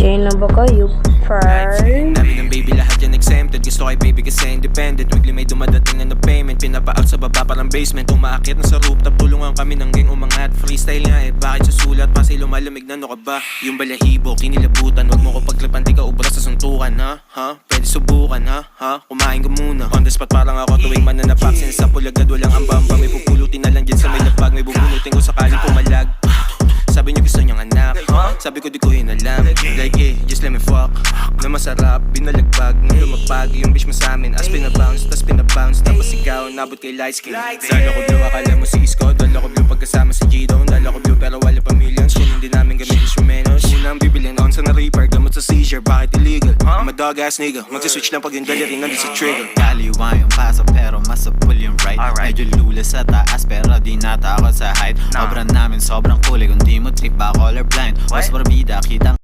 Okay na ba kayo, par? Dami ng baby, lahat yan exempted. Gusto kay baby kasi independent. Weekly may dumadating na payment. Pinapa-out sa baba parang basement. Umaakit na sa rooftop, tulungan kami ng gang umangat. Freestyle nga eh, bakit susulat? Pasi lumalamig na, no ka ba? Yung balahibo, kinilabutan. Wag mo ko paglapan, di ka ubra sa suntukan, ha? Ha? Pwede subukan, ha? Ha? Kumain ka muna. On the spot parang ako tuwing mananapak. Sinasapul agad, walang ambamba. May pupulutin na lang dyan sa may lapag. May bubunutin ko sakaling pumalag. Sabi niyo gusto niyang anak, sabi ko di ko inalam. Like just let me fuck. Na masarap, binalagbag, nang lumapag. Yung bitch mo sa amin, as pinabounce, tas pinabounce. Tapos ikaw, nabot kay light skin. Dala ko blue, akala mo si Isko. Dala ko blue pagkasama si G-Done. Dala ko blue pero wala pa millions. Kung hindi namin gamit instrumentos. Unang bibilin on sa na-reaper, gamot sa seizure, bakit illegal? I'm a dog ass nigga, magsiswitch lang pag yung dali rin nandun sa trigger. Kaliwa yung paso pero masapul yung right. Medyo lula sa taas pero di natakot sa height. Obra namin sobrang kulay, kung di mo trip ba colorblind. Mas barbida, kitang